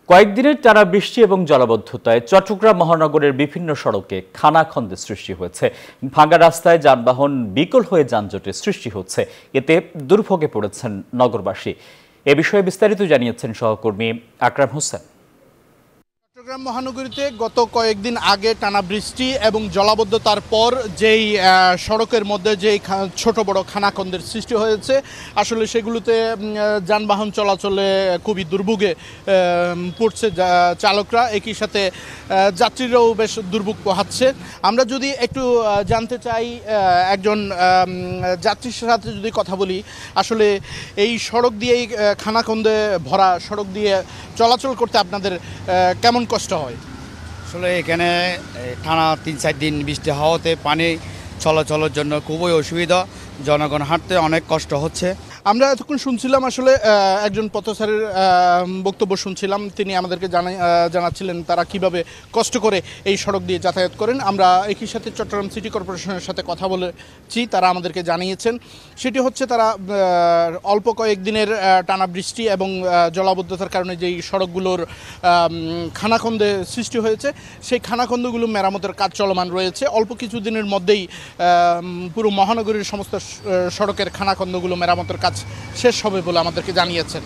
কয়েকদিনের টানা বৃষ্টি এবং জলাবদ্ধতায় চট্টগ্রাম মহানগরের বিভিন্ন সড়কে খানাখন্দের সৃষ্টি হয়েছে। ভাঙা রাস্তায় যানবাহন বিকল হয়ে যানজটের সৃষ্টি হচ্ছে, এতে দুর্ভোগে পড়েছেন নগরবাসী। এ বিষয়ে বিস্তারিত জানিয়েছেন সহকর্মী আকরাম হোসেন। চট্টগ্রাম মহানগরীতে গত কয়েকদিন আগে টানা বৃষ্টি এবং জলাবদ্ধতার পর যেই সড়কের মধ্যে যেই ছোট বড় খানাখন্দের সৃষ্টি হয়েছে, আসলে সেগুলোতে যানবাহন চলাচলে খুবই দুর্ভোগে পড়ছে চালকরা, একই সাথে যাত্রীরাও বেশ দুর্ভোগ পোহাচ্ছে। আমরা যদি একটু জানতে চাই একজন যাত্রীর সাথে যদি কথা বলি, আসলে এই সড়ক দিয়েই খানাখন্দে ভরা সড়ক দিয়ে চলাচল করতে আপনাদের কেমন কষ্ট হয়? আসলে এখানে টানা ৩-৪ দিন বৃষ্টি হওয়াতে পানি চলাচলের জন্য খুবই অসুবিধা, জনগণ হাঁটতে অনেক কষ্ট হচ্ছে। আমরা এতক্ষণ শুনছিলাম আসলে একজন পথচারীর বক্তব্য শুনছিলাম, তিনি আমাদেরকে জানাচ্ছিলেন তারা কিভাবে কষ্ট করে এই সড়ক দিয়ে যাতায়াত করেন। আমরা একই সাথে চট্টগ্রাম সিটি কর্পোরেশনের সাথে কথা বলেছি, তারা আমাদেরকে জানিয়েছেন সেটি হচ্ছে তারা অল্প কয়েকদিনের টানা বৃষ্টি এবং জলাবদ্ধতার কারণে যেই সড়কগুলোর খানাখন্দে সৃষ্টি হয়েছে, সেই খানাখন্দগুলো মেরামতের কাজ চলমান রয়েছে। অল্প কিছু দিনের মধ্যেই পুরো মহানগরীর সমস্ত সড়কের খানাখন্দগুলো মেরামতের কাজ শেষ হবে বলে আমাদেরকে জানিয়েছেন।